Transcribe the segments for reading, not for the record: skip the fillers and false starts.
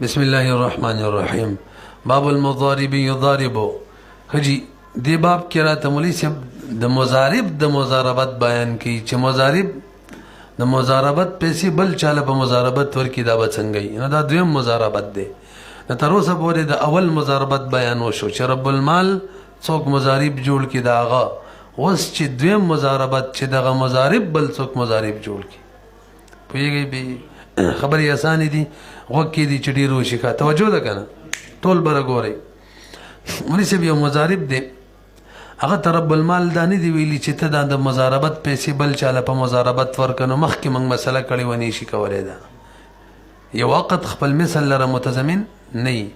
بسم اللہ الرحمن الرحیم باب المضارب یضارب حجی دی باب کې راته مولوی صاحب د مضارب د مضاربت بیان کی چې مضارب د مضاربت پیسې بل چاله په مضاربت ورکی دا بڅنګي نو دا دویم مضاربت دی نو تر اوسه پورې د اول مضاربت بیان وشو چې رب المال څوک مضارب جوړ کی داغه اوس چې دویم مضاربت چې دغه مضارب بل څوک مضارب جوړ کی پوهیږئ به خبرې اسانه دي وکې دي چې ډېر وشي کا توجه ده کنه ټول بره ګورئ مولوی صاحب یو مضارب دی هغه ته رب المال دا نه دی ویلي چې ته دا د مضاربت پیسې بل چاله په مضاربت ورکه نو مخکې موږ مسله کړې ونی شي کولی ده یو وخت خپل مثل لره متضمن نه وي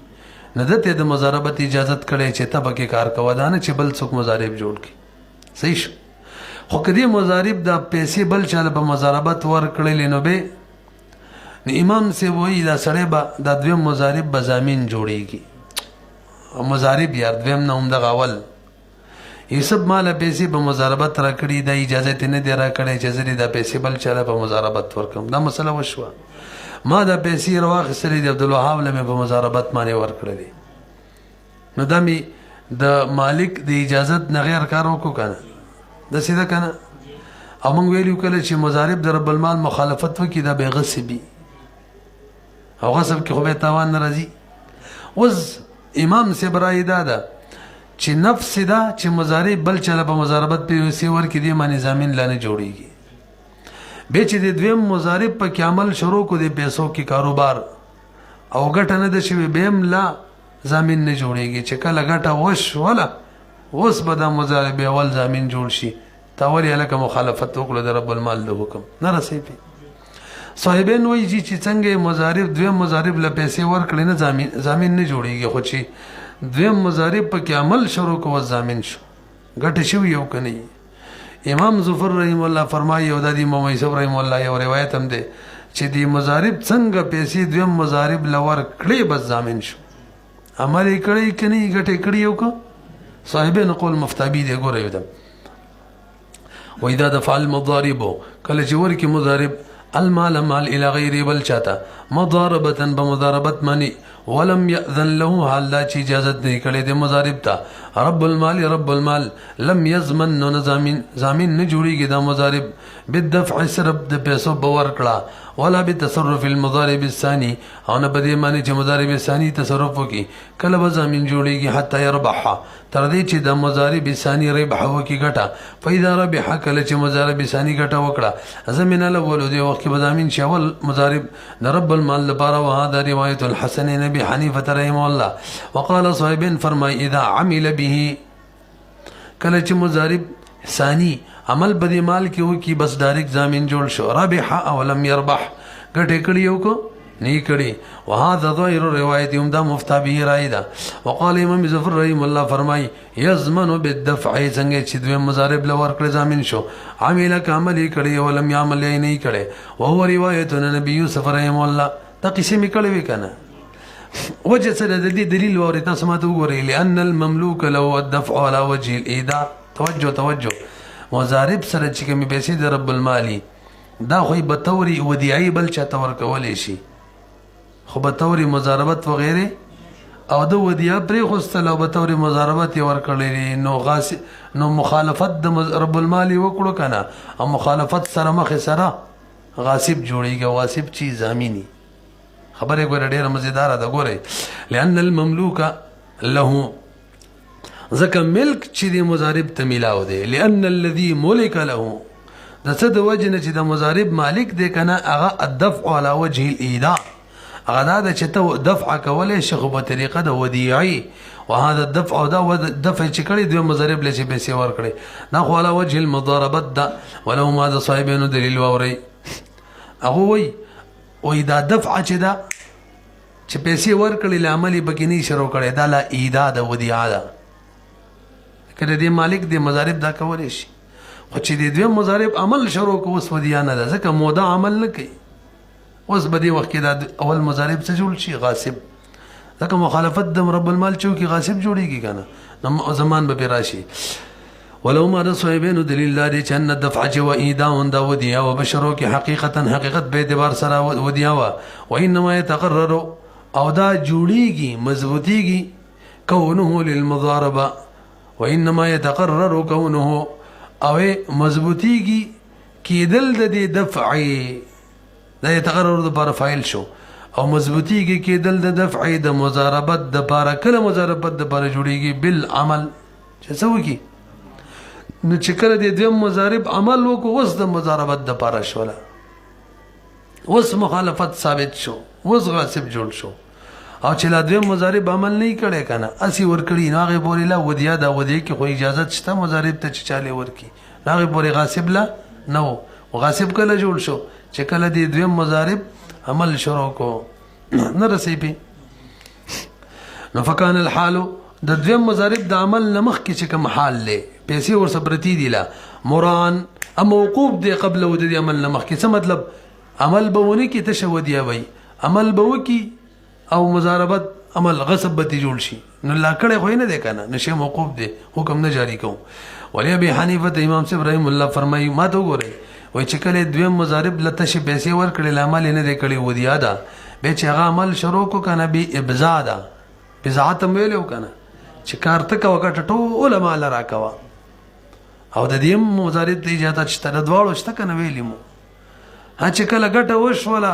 نه ده ته د مضاربت اجازت کړی چې ته پکې کار کوه دا نه چې بل څوک مضارب جوړ کړي صحیح شو خو که دې مضارب دا پیسې بل چاله په مضاربت ورکړلې نو به امام سے وہی دا سڑے با دا دویم مضارب با زامین جوڑی گی مضارب یار دویم نا دغه اول یہ سب مالا پیسې په مضاربت را کړي دا اجازت نه دی را کړی چې زری دا پیسې بل چاله په مضاربت ورکم دا مسله وشوه ما دا پیسې راواخیستلې د عبدالوهاب له مې په مضاربت باندې ورکړلې نو دا مې د مالک د اجازت نه غیر کار وکړو کنه داسې ده کنه او موږ ویلو کله چې مضارب د رب المال مخالفت وکړي دا بې غصبي او غصب کې خو به تاوان نه راځي اوس امام صاحب رایې دا ده چې نفس دا چې مضارب بل چاله په مضاربت پیسې ورکړي دې باندې زامین لا نه جوړیږي بیا چې د دویم مضارب پکې عمل شروع کو د پیسو کې کاروبار او ګټه نه ده شوې بیا هم لا زامین نه جوړیږي چې کله ګټه وشوله اوس به دا مضارب اول زامین جوړ شي تا ولې هلکه مخالفت وکړو د رب المال د حکم نه رسېږي صاحبین وایي چې څنګه مضارب دویم مضارب له پیسې ورکړي نه زامین نه جوړیږي خو چې دویم مضارب پکې عمل شروع کو زامین شو ګټه شوي یو که نه امام ظفر رحم الله فرمایي او د امام یوسف رحم الله یو روایت هم دی چې د مضارب څنګه پیسې دویم مضارب له ورکړې بس زامین شو عمل یې کړی که نه ګټه کړي یو که صاحبین قول مفتابي دی ګوره یو ده وایي دا د فعل مضاربو کله چې ورکي مضارب المال مال الى غیر بل چاته مضاربتا بمضاربت مانی ولم یأذن له حال لا چی اجازت نہیں کړي د مضارب ته رب المال لم یضمن نو زامین نه جوړیږي دا مضارب بالدفع صرف د پیسو باور کړه ولا بتصرف المضارب الثاني او نه بده معنی چې مضارب الثاني تصرف وکي کله به زامین جوړیږي حتی يربح تر دې چې د مضارب الثاني ربح وکي ګټه فاذا ربح کله چې مضارب الثاني ګټه وکړه زمين الاول دی وخت به زامین شول مضارب د رب المال لپاره وهذا روایت الحسن نبی حنیفه رحمه الله وقال صاحبین فرمای اذا عمل به کله چې مضارب ثانی عمل بدی مال کې وکي بس ډایرکټ زامین جوړ شو ربح او لم يربح ګټه کړي یو کو نه کړي وهذا ظاهر روایت هم دا مفتابه رای ده وقال امام ظفر رحم الله فرمای یضمن بالدفع څنګه چې دوی مضارب لور کړ زامین شو عامل عمل کړي او لم يعمل نه کړي وهو روایت نبی یوسف رحم الله دا قسم کړي وی کنه وجه سره د دې دلیل ورته سمته وګورئ لأن المملوك له الدفع على وجه الإيداع توجه مضارب سره چې کومې پیسې د رب المالي دا خو به طوري ودیعي بل چاته ورکولی شي خو به طوري مضاربت وغیره او د ودیعه پرېښوستل او به طوري مضاربت یې ورکړلی نو مخالفت د رب المالي وکړو که نه او مخالفت سره مخې سره غاصب جوړېږي او غاصب چی زامیني خبرې ګوره ډېره مزیداره ده ګورئ لأن المملوک له ځکه ملک چې د مضارب ته میلاو دی لأن الذي ملک له د څه د وجې نه چې د مضارب مالک دی که نه هغه الدفع على وجه الإيداع هغه دا ده چې ته دفع کولی شي خو په طریقه د ودیعي وهذا الدفع او دا دفع چې کړي دوی مضارب له چې پیسې ورکړي دا خو على وجه المضاربت ده ولهم هذا صاحبینو دلیل واورئ هغه وایي دا دفع چې ده چې پیسې ورکړي له عمل یې پکې نه شروع کړی دا لا ایدا د ودیعه ده که د دې مالک د مضارب دا کولی شي خو چې د دویم مضارب عمل شروع کو اوس ودیعه نه ده ځکه موده عمل نه کوي اوس به دې وخت کې دا اول مضارب څه جوړ شي غاصب ځکه مخالفت د رب المال چوکي غاصب جوړیږي که نه نو زمان به پرې راشي ولو ما د صاحبینو دلیل دا دی چې ان الدفع چې و ایداع دا ودیعه و بشرو کې حقیقت به اعتبار سره ودیعه و انما یتقرر او دا جوړیږي مضبوطیږي کونه للمضاربه وانما يتقرر كونه او مضبوطیږي کېدل د دې دفعي دا يتقرر د پر فاعل شو او مضبوطیږي کېدل د دفعي د مضاربت د پر کله مضاربت د پر جوړیږي بالعمل چې څه وکي نو چې کله د دویم مضارب عمل وکړو اوس د مضاربت د پر شوله اوس مخالفت ثابت شو اوس غاصب جوړ شو او چې لا دویم مضارب عمل نه کړي کنه اسی ور کړی نو هغه پورې لا ودیا دا ودی کې خو اجازه شته مضارب ته چې چاله ورکی هغه پورې غاصب لا نو غاصب کله جوړ شو چې کله د دویم مضارب عمل شروع کو نه رسی پی نو فکان الحال د دویم مضارب د عمل نمخ کې چې کوم حال لې پیسې ور صبرتی دی لا مران ام موقوف دی قبل ود دی عمل نمخ کې څه مطلب عمل بونه کې تشودیا وای عمل بو کې او مضاربت عمل غصب به جوړ شي نو لا کړه خو نه دی کنه نشه موقوف دی حکم نه جاری کوم ولی ابي حنیفه امام صاحب رحم الله فرمایي ما ته وګورئ وای چې کله دویم مضارب لته شي پیسې ور کړل عمل نه دی کړی ودیا دا به چې هغه عمل شروع کو کنه به ابزادا بزعت ویلو کنه چې کارته کا وکټ ټول مال راکوا او د دې مضارب ته اجازه شته د دواړو شته کنه ویلیمو ها چې کله ګټه وشوله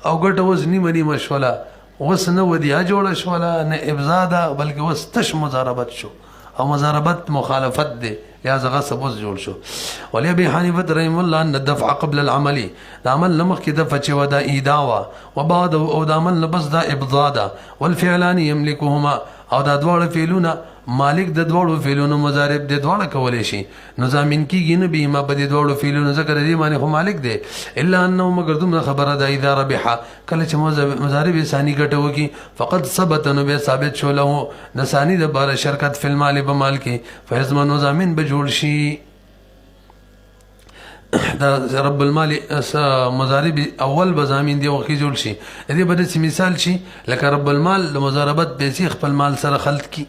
او ګټه وز نیمه نیمه شوله اوس نه ودیا جوړه شوله نه ابزادا بلکې اوس تش مضاربت شو او مضاربت مخالفت دی لہذا غصب اوس جوړ شو ولی ابي حنیفه رحم الله ان الدفع قبل العمل د عمل لمخ کې دفع چې ودا ایداوا وبعد او د عمل بس دا ابضادا والفعلان يملكهما او دا دواړه فعلونه مالک د دوړو فعلونو مضارب د دوړه کولې شي نو ضامن کیږي نه به ما په دې دوړو فعلونو ذکر دي معنی خو مالک دی الا انه مگر دوم خبره ده اذا ربح کله چې مضارب ثانی ګټو کی فقط ثبت نو به ثابت شو له د ثانی د بار شرکت فی المال په مال کې فیضمن ضامن به جوړ شي دا رب المال مضارب اول بزامین دی وخت جوړ شي دې په دې مثال شي لکه رب المال د مضاربت پیسې خپل مال سره خلط کی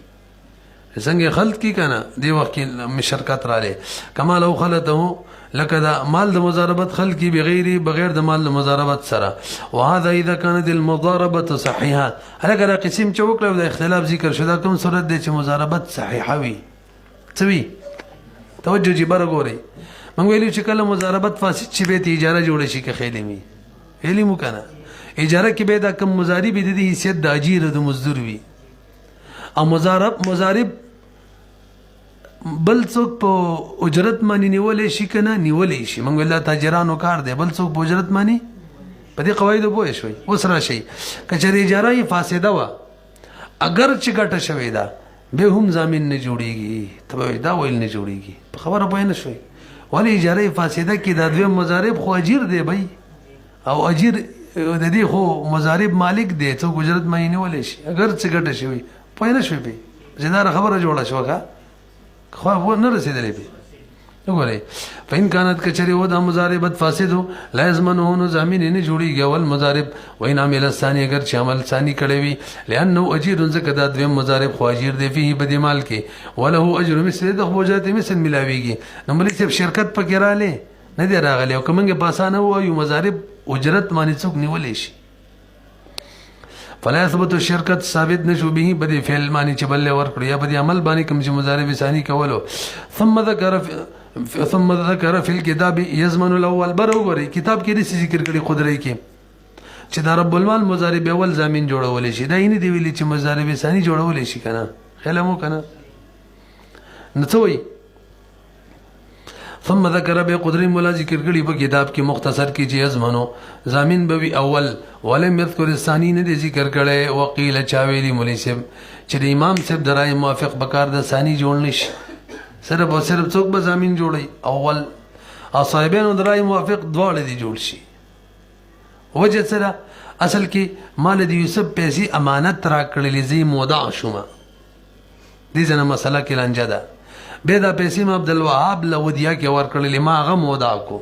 څنګه خلط کی کنه دی وخت کې شرکت را لې کما لو خلطه لکه دا مال د مضاربت خلط کی بغیر د مال د مضاربت سره وهذا اذا كانت المضاربه صحيحه هغه قسم چې وکړو د اختلاف ذکر شوه کوم صورت دی چې مضاربت صحیحه وي توي توجه جی برګوري موږ ویلو چې کله مضاربت فاسد شي به اجاره جوړ شي که خېلمي علم کنه اجاره کې به دا کم مضارب د حیثیت د اجیر د مزدور وي او مضارب بل څوک په اجرت باندې نیولې شي کنه نیولې شي موږ ویل تاجرانو کار دی بل څوک په اجرت باندې په دې قواعد پوه شوي اوس راشي کچري اجاره یې فاسده وا اگر چې ګټه شوی دا به هم ضامن نه جوړيږي ته دا ویل نه جوړيږي په خبره پوه نه شوي ولی اجاره فاسده کې د دویم مضارب خو اجیر دی بھائی او اجیر د دې خو مضارب مالک دی څوک اجرت باندې نیولې شي اگر څه ګټه شوی پوه نه شوي به زنده خبره جوړه شوه خو نه رسیدلې به وګورئ فإن كانت کچری و د مضاربت فاسد لا يضمنه ضامن نه جوړیږي اول مضارب وین عامل الثاني اگر چې عمل ثاني کړي وي لانه اجیر زکه د دویم مضارب خو اجیر دی فيه بد مال کې وله اجر مثل د خواجات مثل ملاويږي نو ملي صاحب شرکت پکې رااله نه دی راغلی او کومنګ پاسانه وایو مضارب اجرت مانی څوک نیولې شي فلا يثبت الشركه ثابت نشو به بدی فعل معنی چې بل ور کړی یا بدی عمل باندې کوم چې مضارب ثانی کولو ثم ذكر في الكتاب يضمن الاول برغوري کتاب کې د ذکر کړي قدرت کې چې دا رب المال مضارب اول ضامن جوړول شي دا یې دی ویلي چې مضارب ثانی جوړول شي کنه خلمو کنه نڅوي ثم ذكر بقدر مولا ذکر کړي په کتاب کې مختصر کې چې ازمنو ضامن بوي اول ولم يذكر الثاني نه ذکر کړي وقيل چاويلي مولي صاحب چې امام صاحب درای موافق بکار د ثاني جوړ نشي صرف او صرف څوک به ضامن جوړي اول اصحابانو درای موافق دواړه دي جوړ شي وجه سره اصل کې مال دی یوسف پیسې امانت را کړلې زی مودع شومه دې ځنه مسله کې لنجه ده به دا پیسې ما عبد الوهاب لودیا کې ور کړلې ما غو مودع کو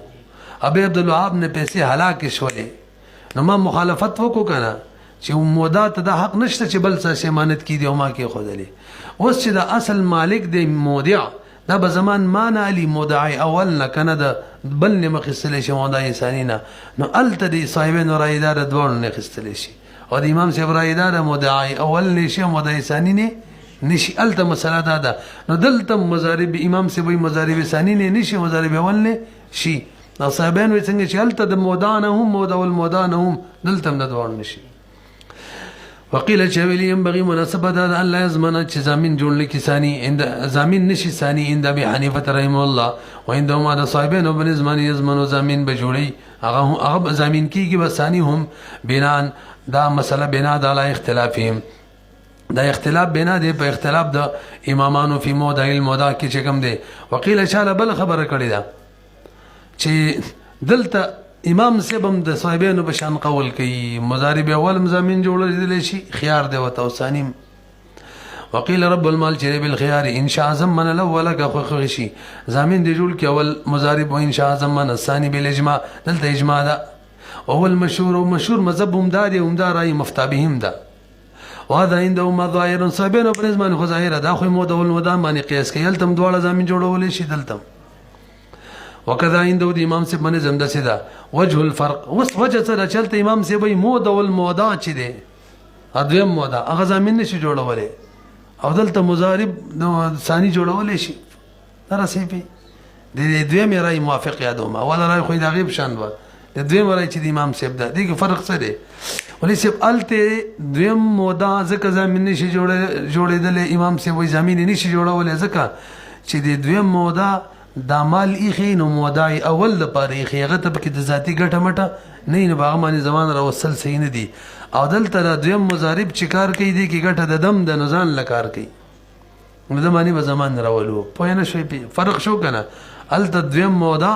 ابي عبد الوهاب نه پیسې هلاک شولې نو ما مخالفت وکړو کنه چې مودع ته د حق نشته چې بل څه امانت کې دی او ما کې خودلې اوس چې د اصل مالک دی مودع دا به زمان معنا علی مودعی اول نه کنه د بل نه مخستلې شي مودعی ثانی نه نو الته دی صاحب نور ایدار دوړ نه خستلې شي او د امام صاحب رائے دا مدعی اول نشي او مدعی ثانی نه نشي. الته مسله دا ده. نو دلته مضارب امام صاحب مضارب ثانی نه نشي، مضارب اول نه شي. دا صاحبان وي څنګه چې الته د مودان هم مودا والمودان هم دلته نه دوړ نشي. وقيل شویلی ينبغي مناسبه دا ان لا يزمن چې زمين جوړ لکی ثاني عند زمين نشي ثاني عند ابي حنيفه رحمه الله وعندهم دا صاحبان وبن زمان يزمن زمين بجوړي هغه زمين کیږي بس ثاني هم بنان دا مسله بنا د علی اختلافهم دا اختلاف بنا دی په اختلاف د امامانو فی موضع الموضع کې چې کوم دی. وقيل شاله بل خبره کړی دا چې دلته امام سبم د صاحبانو بشان قول کوي مضارب اول مزامین جوړل شي خيار دی وته ثاني. وقيل رب المال چې بالخيار ان شاء زمن الاول کا شي زامین دی جوړ کې اول مضارب او ان شاء زمن الثاني بالاجماع. دلته اجماع ده او المشهور ومشهور مذهب هم دا دی هم دا راي مفتى بهم ده. وهذا عندهم ظاهر صاحبانو په زمانه خو ظاهر ده خو مو دول مدام باندې قياس کوي تم دواړه زامین جوړول شي دلته. وکذا عنده د امام صاحب باندې زمده سدا وجه الفرق وجه سره چلته امام صاحب مودا والمودا چې دی ادویم مودا هغه زمين نشي جوړولې او دلته مضارب ثاني جوړولې شي. درسې په د دویم رای موافق یادوم اول رای خو د غیب شان و د دویم رای چې د امام صاحب ده دغه فرق څه دی. ولې صاحب الته دویم مودا ځکه زمين نشي جوړېدل امام صاحب وې زمين نشي جوړولې ځکه چې د دویم مودا دا مال ایخی نو مودعی اول لپاره ایخی هغه ته پکې د ذاتی ګټه مټه نه نه باغ باندې زمان را وصل صحیح نه دی. او دلته د دویم مضارب چې کار کوي دی کې ګټه د دم د نزان لکار کوي نو د باندې به زمان راولو پوه نه شوي فرق شو کنه. الته دویم موضع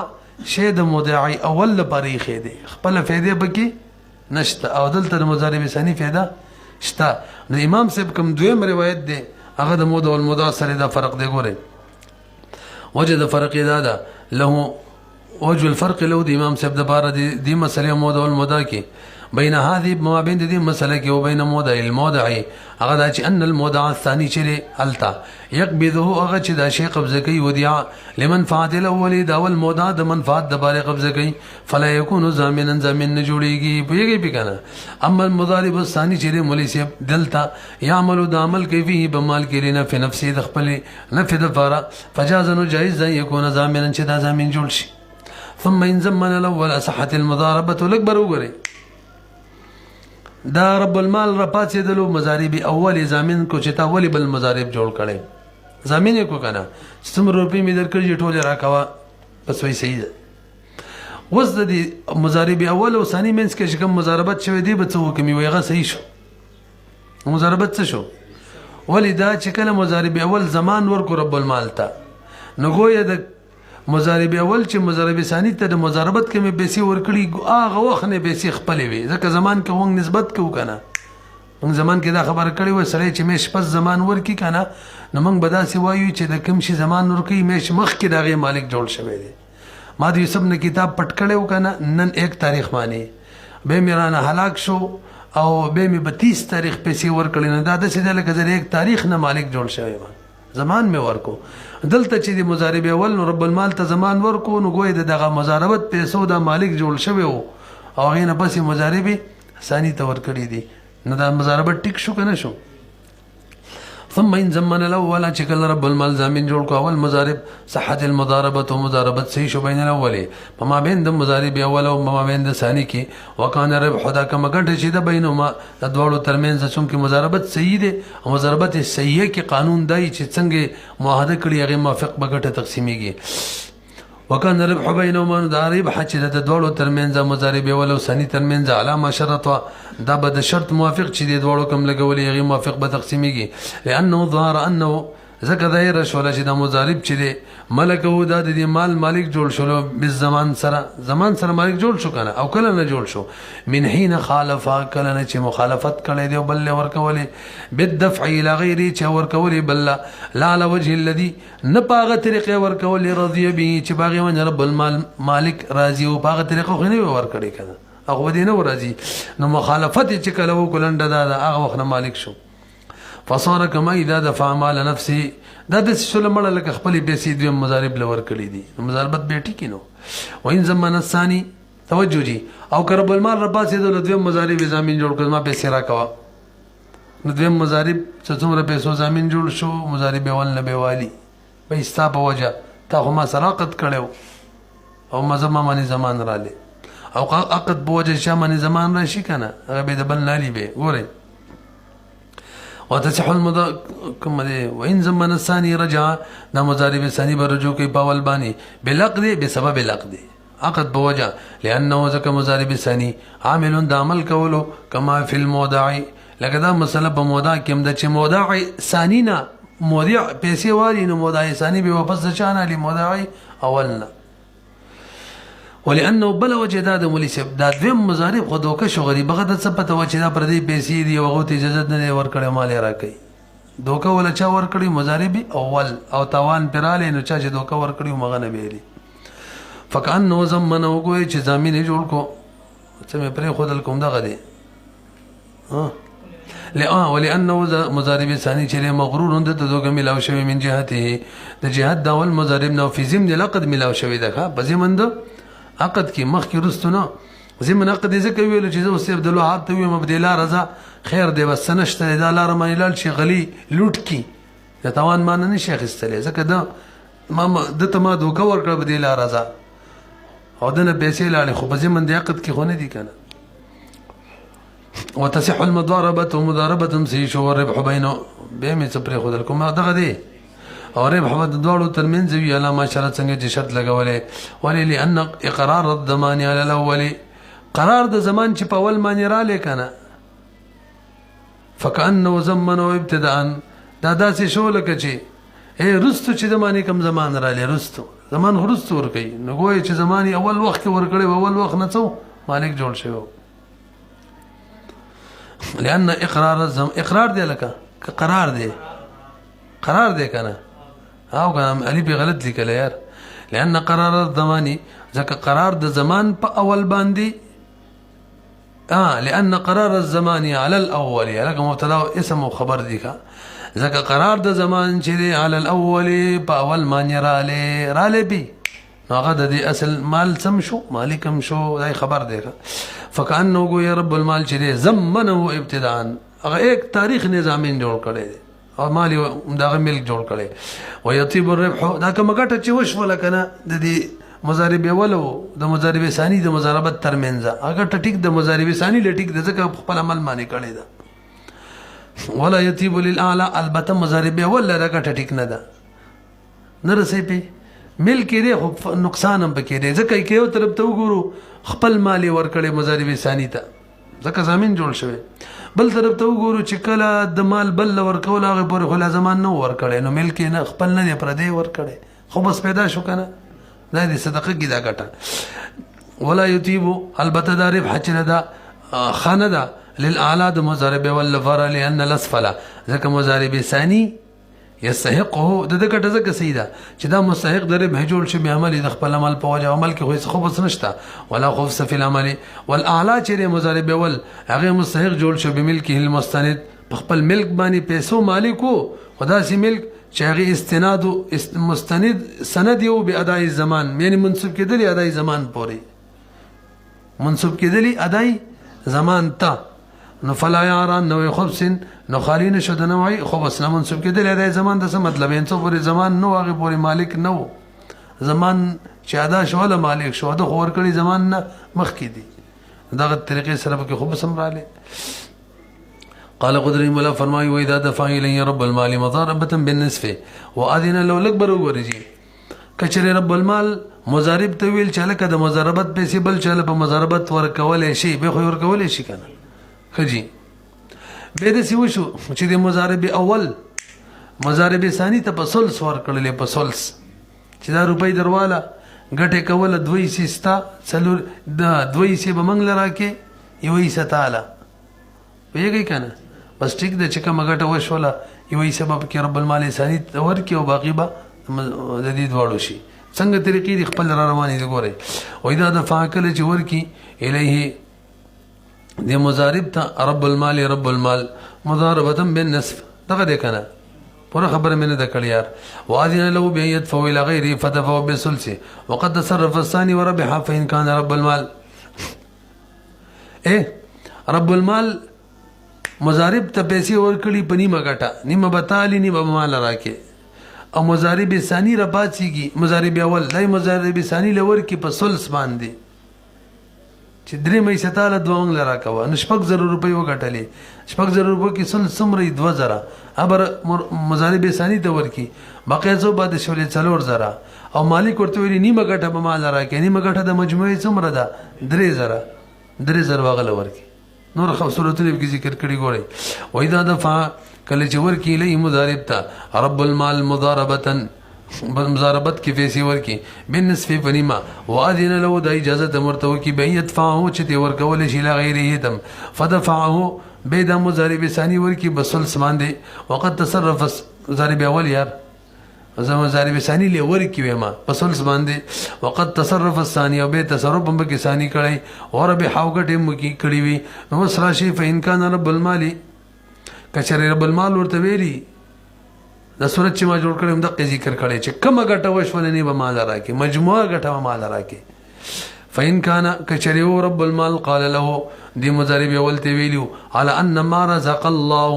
شی د مودعی اول لپاره ایخی دی خپل فائدې پکې نشته او دلته د مضارب ثانی فائدہ شته. نو امام صاحب کوم دویم روایت دی هغه د موضع والموضع سره دا فرق دی. ګوره وجد فرق دادا له وجه الفرق له د امام صاحب د بار دي مسله موضع والموضع کې بين هذه ما بين دي مسله کې او بين موضع الموضع هغه دا چې ان الموضع الثاني چې التا يقبضه هغه چې دا شی قبضه کوي وديع لمنفعه الاول دا اول موضع د منفعت د باره قبضه کوي فلا يكون ضامنا ضامن نه جوړيږي پیږي پکنه. اما المضارب الثاني چې مولوی صاحب دلتا يعمل د عمل کوي بمال کې لنه په نفسه د خپل نفع د فارا فجاز انه جائز ده يكون ضامنا چې دا ضامن جوړ شي. ثم ان زمن الاول صحت المضاربه الاكبر وګوري دا رب المال را پاتې دلو مضارب اول زمين کو چې تا ولی بل مضارب جوړ کړي زمين کو کنه سم روپی می درکړي ټوله راکوا بس وای صحیح ده. وز د مضارب اول او ثاني منس کې کوم مضاربت شوی دی به څه کومي ویغه صحیح شو مضاربت څه شو ولی دا چې کله مضارب اول زمان ورکو رب المال ته نو ګویا د مضارب اول چې مضارب ثانی ته د مضاربت کې مې پیسې ورکړي هغه وخت نه پیسې خپلې وي ځکه زمان کې ونګ نسبت کوو کنه موږ زمان کې دا خبره کړې و سړی چې مې شپږ زمان ورکی کنه نو موږ به داسې وایو چې د کوم شي زمان ورکی مې مخ کې دغه مالک جوړ شوی دی. ما د یوسف نه کتاب پټ کړو کنه نن 1 تاریخ باندې به میرانه هلاک شو او به مې 32 تاریخ پیسې ورکړې نه دا د سیده لکه زه 1 تاریخ نه مالک جوړ شوی و زمان مې ورکو. دلته چې د مضارب اول نو رب المال ته زمان ورکو نو ګوي دغه مضاربت پیسو دا مالک جوړ شوی وو او غینه پسې مضارب ثانی ته ورکړي دي نو دا مضاربت ټیک شو کنه شو. ثم ان زمن الاول چې کله رب المال زمين جوړ کو اول مضارب صحت المضاربه او مضاربت صحیح شو بین الاول فما بین د مضارب اول او ما بین د ثانی کې وکانه ربح دا کوم ګټه چې د بینهما د دوړو ترمنځ چې مضاربت صحیح ده او مضاربت صحیح کې قانون دی چې څنګه معاهده کړی هغه موافق بغټه تقسیمیږي. وکانه ربح بینهما دا ربح چې د دوړو ترمنځ مضارب اول او ثانی ترمنځ علامه شرط دا به د شرط موافق چې د دوړو کوم لګولې هغه موافق به تقسیمیږي لانه ظهر انه ذکر ظاهر شول چې د مضارب چې دی ملک او د دې مال مالک جوړ شول به زمان سره مالک جوړ شو کنه او کله نه جوړ شو من حين خالف کله نه چې مخالفت کړي دی بل ورکولې بالدفع الى غیره چې ورکولې بل لا على وجه الذي نپاغه طریقې ورکولې رضی به چې باغی من رب المال مالک راضي او باغه طریقې خو نه ورکړي کنه هغه دې نه راضي نو مخالفت چې کله وکولند دا هغه وخت مالک شو. فصار كما اذا دفع مال نفسه دا د سلمړه لکه خپل پیسې دوی مضارب لور کړی دي مضاربت به ټیک نو. وان زمن الثاني توجه جی. او که رب المال را پاسېدو نو دویم مضارب یې ضامن جوړ کړ زما پیسې راکوه. نو دویم مضارب چې څومره پیسو ضامن جوړ شو مضارب اول نه بېوالي بهی ستا په وجه تا خو ما سره عقد کړی او ما زما باندې زمان رالی او عقد په وجه چا باندې زمان راشي که نه هغه به د بل نالي به ګورئ. وتصح کوم دی وان زمن الثاني رجع دا مضارب ثاني به رجوع کوي په اول باندې بالعقد بسبب العقد عقد په وجه لانه ځکه مضارب ثاني عامل د عمل کولو کما فی المودع لکه دا مسله په مودع کې هم ده چې مودع ثاني نه مودع پیسې والی نو مودع ثاني به واپس د چا نه علي مودع اول نه. ولانه بل وجه دا د مولي صاحب دا دویم مضارب خو دوکه شو غریب هغه د څه پته و چې دا پردی پیسې دي او هغه ته اجازه نه دی ورکړی مال یې راکوي. دوکه ولا چا ورکړي مضارب اول او تاوان پرالی نو چا چې دوکه ورکړي هغه نه بیري فکأنه ضمنه وګوئ چې ضامن یې جوړ کو څه مې پرېښودل کوم دغه دی ولانه مضارب ثاني چې مغرور د دوکه ملاو شوی من جهته د جهت د اول مضارب نه فی ضمن العقد ملاو شوی ده په ضمن د عقد کې مخکې رستو نه ضمن عقد یې ځکه ویلو چې زه اوس عبدالوهاب ته ویم عبدالله رضا خیر دی بس څه نشته دا لاره باندې لاړ شي غلي لوټ کي د تاوان مانه نه شي اخیستلی ځکه ده ته ما دوکه ورکړه عبدالله رضا او ده نه پیسې لاړې خو په ضمن د عقد کې خو نه دي که نه. وتصح المضاربة مضاربة صحیح شو والربح بینه بیا مې څه پرېښودل کوم دغه دی او ربح به د دواړو ترمنځ وي علامه شرط څنګه چې شرط لګولی ولې لأن اقرار الضمان على الاول قرار د زمان چې په اول باندې رالی که نه فکأنه ضمنه ابتداء دا داسې شو لکه چې رستو چې د باندې کوم زمان رالی رستو زمان خو رستو ورکوي نو ګویې چې زمان یې اول وخت کې ورکړی و اول وخت نه څه مالک جوړ شوی لأن اقرار دی لکه که قرار دی که نه او کنه علی به غلط لیکل یار لأن قرار الضمان ځکه قرار د زمان په اول باندې لأن قرار الزمان على الاول لکه مبتدا او اسم او خبر دی کا ځکه قرار د زمان چې دی على الاول په اول باندې رالی بي نو هغه د دې اصل مال سم شو مالکم شو دا خبر دی فکأنه گویا رب المال چې دی ضمنه ابتداء هغه ایک تاریخ نظامین جوړ کړی دی او مال دغه ملک جوړ کړی ويطيب الربح دا کومه ګټه چې وشوله که نه د دې مضارب اول او د مضارب ثاني د مضاربت ترمنځ هغه ټیک د مضارب ثاني له ټیک د ځکه خپل عمل باندې کړی ده ولا يطيب للاعلى البته مضارب اول له ګټه ټیک نه ده نه رسې په ملک دی خو نقصان هم پکې دی ځکه کې یو طرف ته وګورو خپل مال یې ورکړی مضارب ثاني ته ځکه ضامن جوړ شوی بل طرف ته وګورو چې کله د مال بل له ورکول هغې پورې خو لا زمان نه ورکړی نو ملک یې نه خپل نه دی پردی ورکړی خو بس پیدا شو که نه دا د صدقه کې دا ګټه ولا یطیبو البته دا ربح چې نه ده ښه نه ده للاعلی د مضارب اول لپاره لأن الاسفله ځکه مضارب ثاني یستحقه د دې ګټه ځکه صحیح ده چې دا مستحق د ربح جوړ شي به عمل د خپل عمل په وجه عمل کې خو بس نشته ولا خبث فی العمل والاعلى چې مضارب اول هغه مستحق جوړ شو بملکه المستند په خپل ملک باندې پیسو مالکو خدا سي ملک چې هغه استناد مستند سند یو به اداء الزمان یعنی منسوب کېدلی اداء زمان پورې منسوب کېدلی اداء زمان ته نو فلا یاران نوې خبث نو خالی نشو د نوعی خبث نه منسوب کېدلی اداء زمان د څه مطلب یې څو پورې زمان نو هغه پورې مالک نو زمان چې ادا شو له مالک شو د خور کړي زمان نه مخکې دي دغه طریقې سره به خبث هم رالی قال قدري مولا فرمایي و اذا دفع الي رب المال مضاربه بالنصف واذن لو لكبر ورجي کچره رب المال مضارب ته ویل چې لکه د مضاربت پیسې بل چاله په مضاربت ورکول شي به خو ورکول شي کنه خجي به د سی وشو چې د مضارب اول مضارب ثاني ته په سلس ورکړلې په سلس چې دا روپۍ درواله ګټه کوله دوی سیستا څلور د دوی سی به منګل راکې یوې ستاله ویږي کنه بس ټیک د چې کومه ګټه وشوله یوې سبب کې رب المال ثاني ورکې او باقي به د دې دواړو شي څنګه طریقې د خپل را روانې دي ګورئ او دا د فاکل چې ورکی الیه د مضارب ته رب المال مضاربه بالنصف دغه دې کنه پورا خبر میں نے دکڑ یار واذن له بيد فويل غيره فتفوا بالثلث وقد تصرف الثاني وربح فان كان رب المال رب المال مضارب ته پیسې ورکړي په نیمه ګټه، نیمه به تالي نیمه به مال راکې. او مضارب ثانی را پاتېږي، مضارب اول دای مضارب ثانی له ورکي په ثلث باندې چې درې میسه تاله دوه منګله راکوه، نو 6,000 روپۍ وګټلې. 6,000 روپۍ کې ثلث څومره 2,000 ابر مضارب ثانی ته ورکي، باقي څو پاتې شولې 4,000. او مالک ورته ویلي نیمه ګټه به مال راکې، نیمه ګټه د مجموعې څومره ده 3,000 هغه ورکي. نور صورتونه کې ذکر کړي ګورئ. وإذا دفع کله چې ورکي الیه مضارب ته رب المال مضاربت کې پیسې ورکي بالنصف فنیما واذن له د اجازه مرته وکي به يدفعه چې ورکول شي لا غیره تم فدفعه بيد مضارب ثاني ورکي بسلس باندې وقد تصرف مضارب اول یار مضارب ثاني له ورکي وما بسلس باندې وقد تصرف الثاني او به تصرف هم کې ثاني کړي اور به حوګټ هم کې کړي وي نو سره شي فإن كان رب المال کچره رب المال ورته ویلي د صورت چې ما جوړ کړم د ذکر کړي چې کومه ګټه وشول نه به مال راکې، مجموعه ګټه به مال راکې. فإن كان کچره رب المال قال له دی مضارب اول ته ویلو على ان ما رزق الله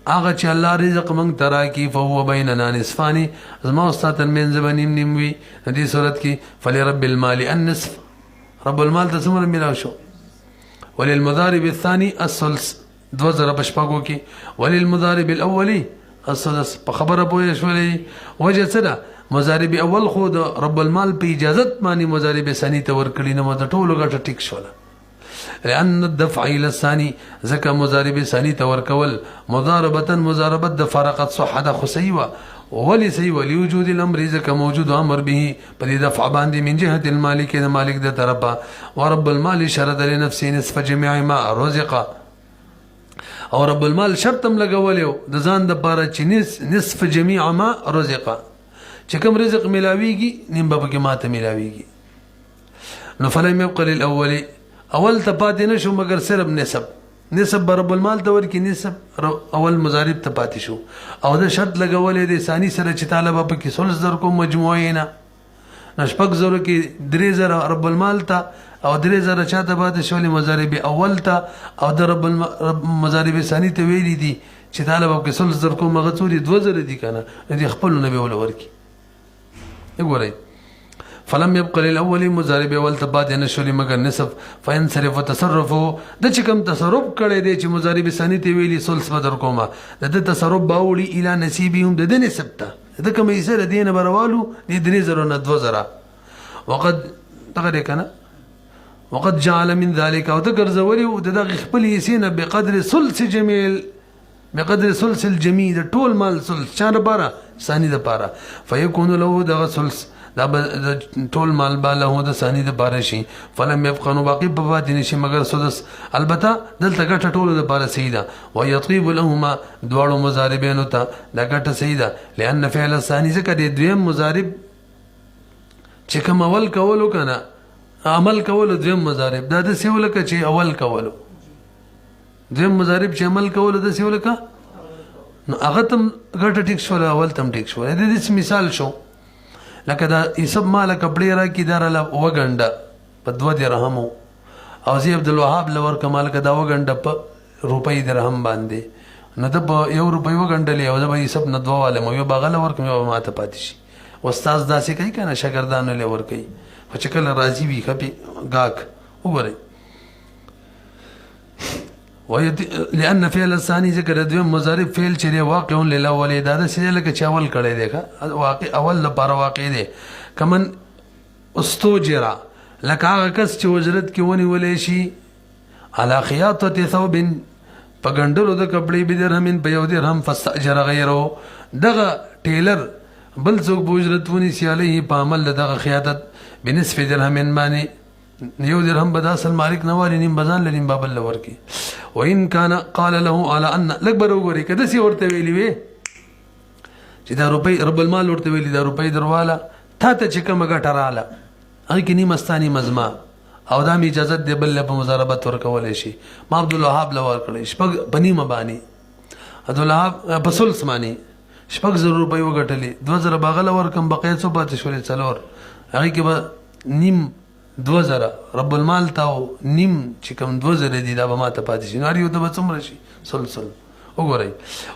هغه چې الله رزق موږ تراکي فهو بيننا نصفان زما استاد من زبنیم نیم وی د دې صورت کې فلرب المال النصف رب المال ته څومره ملاو شو وللمضارب الثاني الثلث 2,000 پشپاګو کې وللمضارب الاولي الثلث په خبره پوه شولې وجه څه ده مضارب اول خو د رب المال په اجازت باندې مضارب ثاني ته ورکړي نو د ټولو ګټه ټیک شوله لأن الدفع إلى الثاني زكا مضارب ثاني توركول مضاربة د فرقت صحة خسيوة ولي سيوة لوجود الأمر زكا موجود أمر به بل دفع باندي من جهة المالك مالك ده تربا ورب المال شرط لنفسه نصف جميع ما رزق او رب المال شرطم لګولیو د ځان د پاره چې نصف جميع ما رزق چې کوم رزق ملاويږي نیم به کې ماته ملاويږي نو فلم يبقى للاول اول ته پاتې نشو مگر صرف نسب رب المال ته ورکی نسب اول مضارب ته پاتې شو او د شرط لګولې د ثاني سره چې طالب په کې 16,000 کو مجموعه نه نشپک زره کې 3,000 رب المال ته او 3,000 چاته پاتې شولې مضارب اول ته او د رب مضارب ثاني ته ویلي دي چې طالب په کې 16,000 کو مغتوري 2,000 دي کنه دې خپل نبی ول ورکی وګورئ فلم يبقى للاول مضارب اول تباد نشولي مگر نصف فينصرف وتصرفه د چکم تصرف کړي دي چې مضارب ثاني ته ویلي سلس بدر کومه د تصرف باولي الى نصيبهم د نسب ته د کوم یې سره دینه بروالو دي 3,000 نه 2,000 وقد تغری کنه وقد جعل من ذلك او ذكر زولي ودغه خپل یسینه بقدر ثلث جميل بقدر ثلث الجميل طول مال ثلث چانه بارا ثاني د پاره فيكون له دغه ثلث دا ټول مال باله د ثاني د پاره شي فلم يبقى باقي په پاتې نشي مگر سدس البته دلته ګټه ټول د پاره سیدا ويطيب لهما دوړو مضاربين ته دا ګټه سیدا لان فعل الثاني ذکر د دویم مضارب چې کوم اول کولو کنه عمل کولو دویم مضارب دا د سیولکه چې اول کولو دویم مضارب چې عمل کولو د سیولکه نو هغه تم ګټه ټیک شو اول تم ټیک شو د دې مثال شو لکه دا حساب مال کپڑے را کی دار له وګنده په 2 درهم او زی عبد الوهاب لور کمال کدا وګنده په روپۍ درهم باندې نه د 1 روپۍ وګنده له او د حساب نه 2 والے مو بغل ور کوم ماته پاتې شي استاد داسې کوي کنه شاګردانو له ور کوي په چکل راضي وي خپي غاک وګورئ لأن فعل الثاني ذکر دویم مضارب فعل چې واقع للاول دا د سې لکه چاول کړي دی واقع اول لپاره واقع دی کمن استوجرا لکه هغه کس چې اجرت کې ونی ولې شي على خياطه ثوب پګندلو د کپړې به درهم په یو درهم فاستاجر غیره دغه ټیلر بل څوک به اجرت ونی سي عليه په عمل دغه خیاطت بنصف درهم باندې یو درهم به اصل مالک نوالي نیم بزان لنیم بابل لور کی وان كان قال له على ان لکبر وګوري کده سی ورته ویلی وي چې دا روپۍ رب المال ورته ویلی دا روپۍ درواله تا ته چې کومه ګټه رااله هغه کې نیم استانی مزما او دا می اجازه دی بل په مضاربت ورکول شي ما عبد الوهاب لور کړی شپږ بنی مبانی عبد الوهاب بسل سمانی شپږ زر روپۍ وګټلې 2,000 باغله ورکم بقیا څو پاتې شولې څلور هغه کې به نیم 2000 رب المال تاو نیم چې کوم 2000 دي دا به ما ته پاتې شي، نو هر یو ته به څومره شي؟ سلسل. وګورئ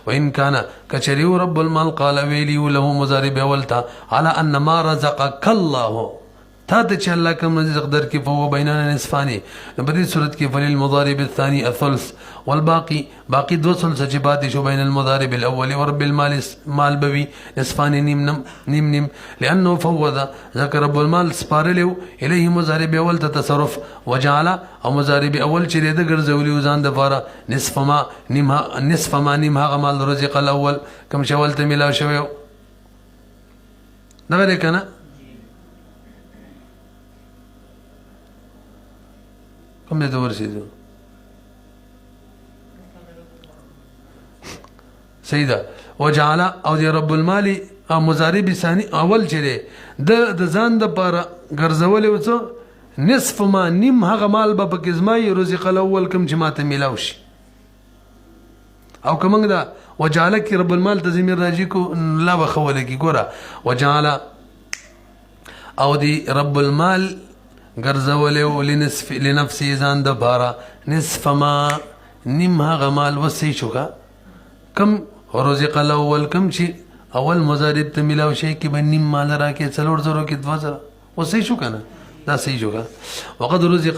وان کان کچریو رب المال قال ویلیو له مضارب اول ته على ان ما رزقك الله تا ته چې الله کوم رزق در کې فهو بیننا نصفانی، نو په دې صورت کې فلیل مضارب الثاني الثلث والباقي باقي 2 ثلث چې پاتې شو بین المضارب الاول ورب المال مال بوي نصفانی نیم لانه فوض ذکر رب المال سپارلو الیه مضارب اول ته تصرف وجعل او مضارب اول چې د ګرځولي ځان د فاره نصف ما نیم هغه مال رزق الاول کوم شول ته ملاو شوی دا غره کنه کوم دې دور شي سیدا وجعل او دی رب المال او مضارب ثانی اول چره د ځان د پاره ګرځولې وڅو نصف ما نیم هغه مال به پکې زمای رزق الاول کوم چې ماته ملاو شي او کومنګ دا وجعل کی رب المال تزمیر راجی کو لا بخوله کی ګوره وجعل او دی رب المال ګرځولې لنفسي ځان د پاره نصف ما نیم هغه مال وسی شوکا کم رزق الاول کم چې اول مضارب ته ملاو شي کې به نیم مال راکې 400 کې 2000 وسی شو کنه دا صحیح شوکا وقد رزق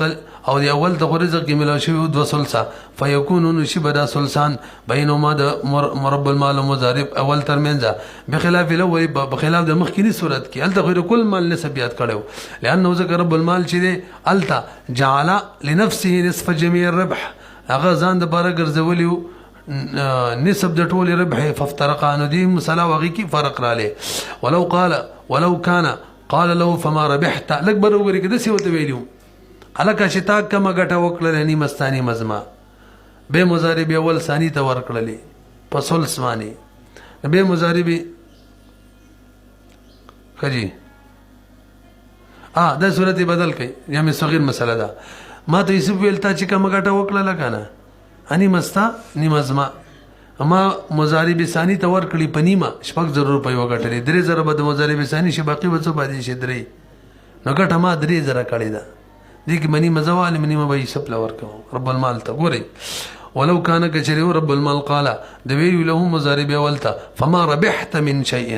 او دی اول ته رزق کې ملاو شي 2 فيكون نشبه دا سلسان بينهما د مرب المال ومضارب اول ترمنځ بخلاف الاول بخلاف د مخکینی صورت کې الته غیر کل مال نسب یاد کړو لانه ذکر رب المال چې دی الته جعل لنفسه نصف جميع الربح هغه ځان د بار ګرځولیو نسب د ټول ربح فافترقا نو دي مساله وغي کی فرق را لې ولو كان قال له فما ربحت لکبر وګری کده سی وته ویلو الکه شتا کما غټه وکړه نی مستانی مزما به مضارب اول ثانی ته ور کړلې پسول سمانی به مضارب خجی دا صورت بدل کړي یا می صغیر مسله ده ما ته یوسف ویل تا چې کما غټه وکړه لکنه انی مستا نی مزما اما مضارب ثانی ته ور کړی پنیما شپږ 0 روپۍ وګټلې 3000 به د مضارب ثانی شي باقی وڅو باندې شي درې نو ګټه ما 3000 کړی دا دې کې منی مزوال منی ما به سپل ور کوم رب المال ته ګوري ولو كان كجري رب المال قال دوی له مضارب ولتا فما ربحت من شيء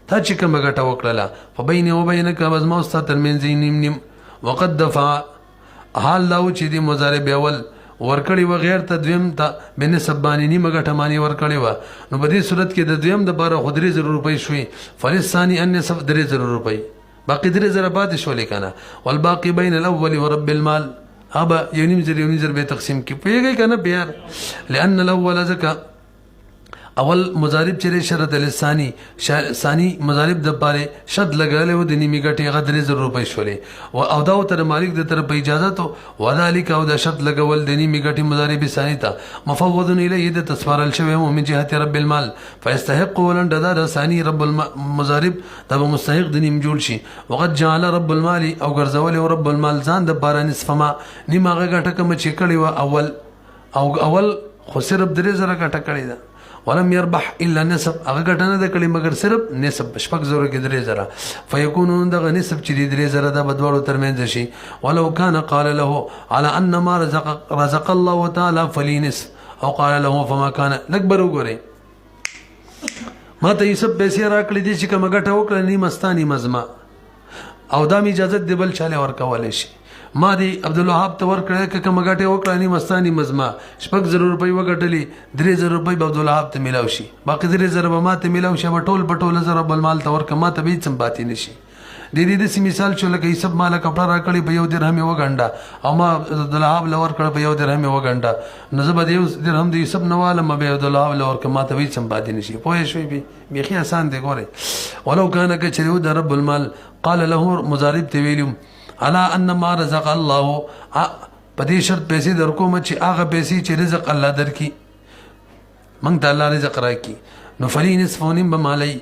تا چې کوم ګټه وکړه فبيني وبينك بزما واست ترمنځ نیم وقد دفع حال لا چې دې مضارب اول ورکړی و غیر ته دویم ته بنسب باندې نیمه ګټه مانی ورکړی و نو په دې صورت کې د دویم د بار خو 3000 روپۍ شوي فلسانی ان نسب 3000 روپۍ باقي 3000 بعد شو لیکنه والباقي بين الاول ورب المال ابا يونيزر به تقسیم کی پیږي کنه بیار لان الاول زکا اول مضارب چې شرط لسانی ثانی مضارب د پاره شد لګاله و د نیمه ګټه غ 3000 روپۍ شولې او دا تر مالک د طرف اجازه تو وذالک او د شد لګول د نیمه ګټه مضارب ثانی ته مفوض الیه د تصفرل شوی من جهه رب المال فيستحق ولن د ثانی رب المضارب د مستحق د نیم جوړ شي وقد جعل رب المال او ګرځول رب المال ځان د پاره نصف ما نیمه ګټه کوم چې کړي و اول خو صرف 3000 ګټه کړي ده ولم يربح الا نسب هغه ګټنه د کلی مگر صرف نسب شپږ 0 کې 3000 فيكون دغه نسب چې 3000 د بدوالو ترمنځ شي ولو كان قال له على ان ما رزق الله تعالى فلي نصف او قال له فما كان لکبر وګوري ما ته یوسف پیسې راکړې دي چې کوم ګټه وکړه نی مستانی مزما او دا می اجازه دی بل چاله ورکول شي ما دی عبد الوهاب ته ور کړه کوم ګټه وکړه نی مستانی مزما شپږ 0 روپۍ وګټلې 3000 روپۍ عبد الوهاب ته ملاو شي باقي 3000 به ما ته ملاو شي ټول زره بل مال ته ور کما ته به سم باتی نشي د دې د مثال شو لکه حساب مال کپڑا راکړي په یو درهم وګنډه او ما عبد الوهاب لور کړ په یو درهم وګنډه نو زه به یو درهم د حساب نواله ما به عبد الوهاب لور کما ته به سم باتی نشي پوه شوي به بيخي آسان دی ګوره ولو کان کچریو د رب المال قال له مضارب ته ویلو الا ان ما رزق الله پدې شرط پیسې درکو م چې هغه پیسې چې رزق الله درکې مونږ ته الله رزق راکې نو فلی نصفونیم بمالای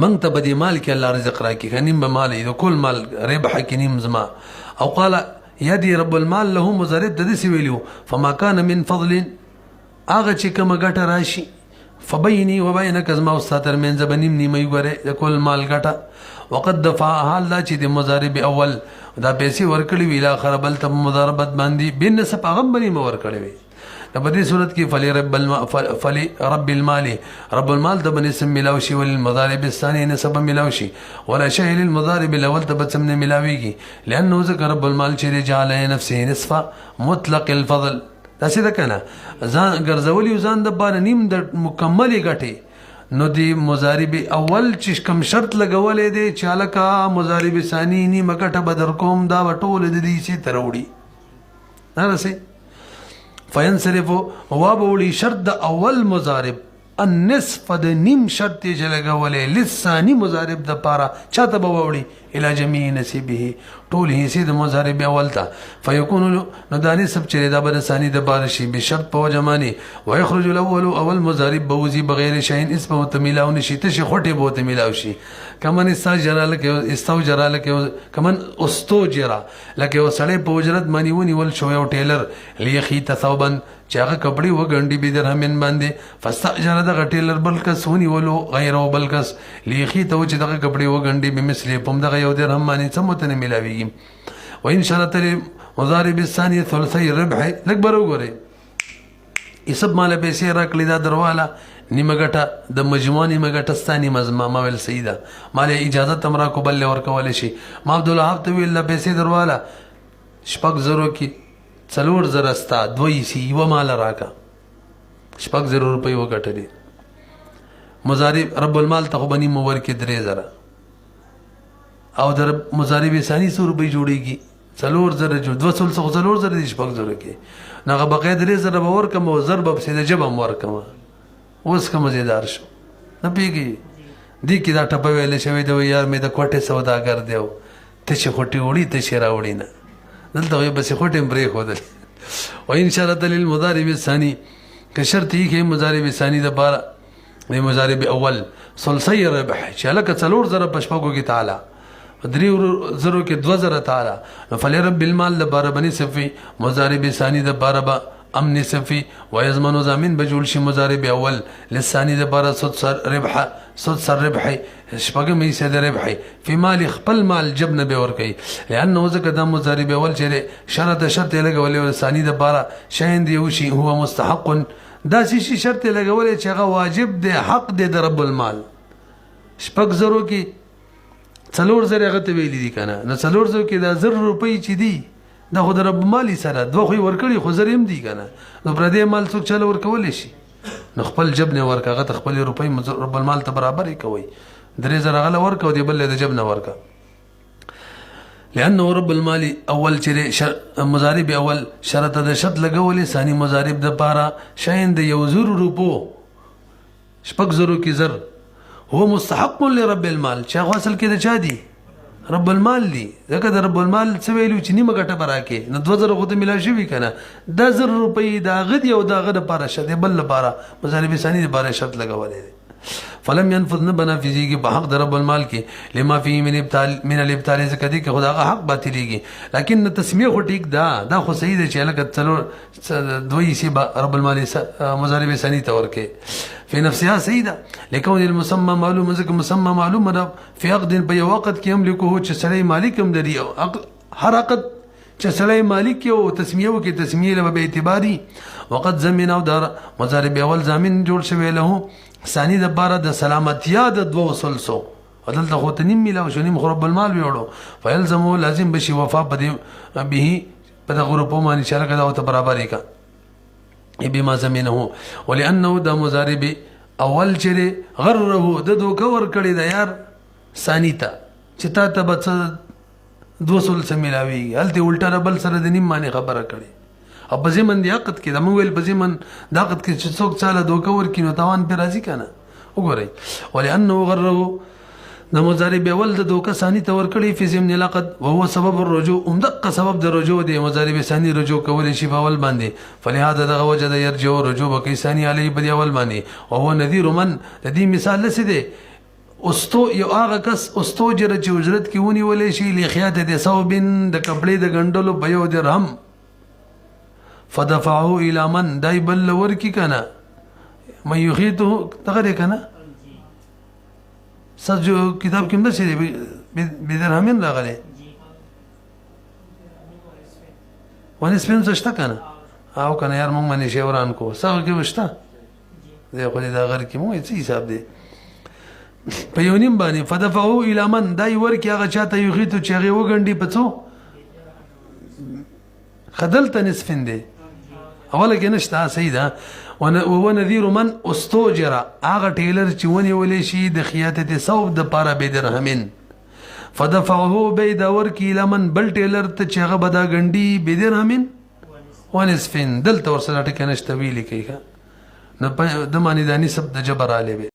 مونږ ته بدی مال کې الله رزق راکې کنیم بمالای د کل مال ربح کنیم زما او قال يدي رب المال له مضارب د دې ویلو فما كان من فضل هغه چې کوم ګټه راشي فبینی وبینک زما او ستا ترمنځ به نیم نیمه ګورې د کل مال ګټه. وقد دفع حال دا چې د مضارب اول دا پیسې ورکړي وي لا خربل ته مضاربت باندې بالنسب هغه به نیمه ورکړي وي. په دې صورت کې فلی رب المال رب المال ته به نسب ملاو شي وللمضارب الثاني نسب ملاو شي ولا شيء للمضارب الاول ته به څه نه ملاويږي لانه ذکر رب المال چې جعل نفسه نصف مطلق الفضل. داسې ده که نه ځان ګرځولي ځان د باره نیم د مکملې ګټې. نو دی مضارب اول چې کوم شرط لګولی دی چې هلکه مضارب ثاني نیمه ګټه به در کوم دا به ټوله د دې حصې ته راوړي دغسې فینصرف وا به وړي شرط د اول مضارب النصف د نیم شرط یې چې لګولی للثاني مضارب دپاره چاته به ووړي الى جميع نصیبه ټول حصې د مضارب اول ته فیکون نو دا نصب چې دا به د ثاني دپاره شي بشرط په وجه باندې ویخرج الاول اول مضارب به وځي بغیر شیء اسم ورته میلاو نه شي تشې خوټې به ورته میلاو شي کمن استوجره لکه کمن استوجره لکه یو سړی په اجرت باندې ونیول شو یو ټیلر لیخیط ثوبا چې هغه کپړې وګنډي بدرهمن باندې فاستاجر دغه ټیلر بل کس ونیولو غیره بل کس لیخیط او چې دغه کپړې وګنډي بمثل په دغه یو درهم باندې څه مته نه میلاویږي. وان شرط مضارب الثاني ثلثي الربح لږ به وګورئ حساب ماله پیسې راکړې دا درواله نیمه ګټه د مجموعه نیمه ګټه ستا نیمه زما ما ویل صحیح ده ماله اجازت هم راکړو بل ورکولی شي. ما عبدالوهاب ته ویل دا پیسې درواله 6,000 کې 4,000 ستا 2 حصې یوه ماله راکړه 6,000 روپۍ وګټلې. مضارب رب المال ته خو به نیمه ورکړې 3,000 او در مضارب ثاني 100 روپۍ جوړېږي 4,000 2,000 دي 6,000 کې نو هغه بقیه 3,000 به ورکړم او زر به پسې د ژبه هم ورکړم. اوس که مزیدار شو نه پوهېږي دې کې دا ټپه ویلی شوی دی یار مې د کوټې سوداګر دی او تشې خوټې وړي تشې راوړي نه دلته وایي بسې خوټې هم پرېښودلې. وان شرط للمضارب الثاني که شرط یې ښیي مضارب ثاني دپاره د مضارب اول ثلثي ربح چې هلکه 4,000 په شپږو کې تعالی 3,000 کې 2,000 تعالی نو فلرب المال دپاره به نصف وي مضارب ثاني دپاره به ام نصف وي ویضمن زامن به جوړ شي مضارب اول للثاني دپاره سدس الربح شپږم حصه د ربح فی مال خپل مال جب نه به ورکوي لانه ځکه دا مضارب اول چې شرط یې لګولی او ثاني دپاره شیان دی وشي هو مستحق داسې شي شرط یې لګولی چې هغه واجب دی حق دی د رب المال 6,000 کې 4,000 هغه ته ویلي دي که نه نو 4,000 کې دا 1,000 روپۍ چې دي دا خو د رب مالي سره 2 خو یې ورکړي خو 1,000 هم دي که نه نو پردی مال څوک چاله ورکولی شي نو خپل جب نه ورکه هغه ته خپلې روپۍ رب المال ته برابر یې کوئ 3,000 هغه له ورکه او د بل د جب نه ورکه لانه رب المال اول چې مضارب اول شرط د شرط لګولې ثاني مضارب دپاره شاین د 1,000 روپو 6,000 کې 1,000 هو مستحق لرب المال چې هغه اصل کې د چا دي رب المال دي ځکه د رب المال څه ویلو چې نیمه ګټه به راکړې نو 2,000 خو ته میلاو شوي که نه دا 1,000 روپۍ د هغه دي او د هغه دپاره شرط د بل لپاره مضارب ثاني دپاره شرط لګولی دی. فلم ينفذ نه بنافذېږي په حق د رب المال کې لما فيه من الابطال ځکه دی که خو د هغه حق باطلېږي لکن تسمیه خو ټیک دا خو صحیح دی چې هلکه 2 حصې به رب المال مضارب ثاني ته ورکوي في نفسها صحیح ده لکون المسمى معلوم ځکه مسمى معلومه ده في عقد په یو وخت کې یملکه چې سړی مالک هم لري هر عقد چې سړی مالک او تسمیه وکړي تسمیه له به اعتباري وقد زمن او دار مضارب اول ضامن جوړ شوی له ثاني دپاره د سلامتیا د 200 دلته خو ته نیم میلاو شو نیم خو رب المال ویوړو فیلزمو لازم بشي وفا به په دغه روپو باندې چې هلکه دا ورته برابر یې که بما زمینه ولانه دا مضارب اول چې دی غره د دوکه ورکړې ده یار ثاني ته چې تا ته به څه 200 میلاویږي هلته الټه بل سره د نیم باندې خبره کړې او په ضمن د عقد کې د موږ ویل په ضمن د عقد کې چې څوک چاله دوکه ورکړي نو تاوان پرې راځي که نه وګورئ ولانه غره د مضارب اول د دوکه ثاني ته ورکړي فی ضمن العقد وهو سبب الرجوع همدقه سبب د رجوع دی مضارب ثاني رجوع کولی شي په اول باندې فلهذا دغه وجه د یرجع رجوع به کوي ثاني علیه په اول باندې وهو نذیر من د دې مثال لسې دی یو هغه کس استوجره چې اجرت کې ونیولی شي لخیاط د ثوب د کپړې د ګنډلو په 1 درهم فدفعه الى من دای بل ورکی کنه من یخیته دغه دی که نه ستاسو جو کتاب کې هم داسې دی بدرهمین راغلی ونسفین څه شته که نه او که نه یار مونږ باندې شی وران کو سهو کې به شته دی خو دې دا غر کې مونږ څه حساب دی په یو نیم باندې فدفعو الی من دا یې ورکړي هغه چا ته یخیتو چې هغې وګنډي په څو خدلته نصفین دی اوله کې نشته صحیح ده ونذیر من استوجره هغه ټیلر چې ونیولی شي د خیاطة ثوب دپاره بدرهمین فدفعه بی دا ورکړي الی من بل ټیلر ته چې هغه به دا ګنډي بدرهمین ونصفین دلته ورسره ټکه نشته ویلې کوي ښه نو د معنې دا نسب د جبر رالی وی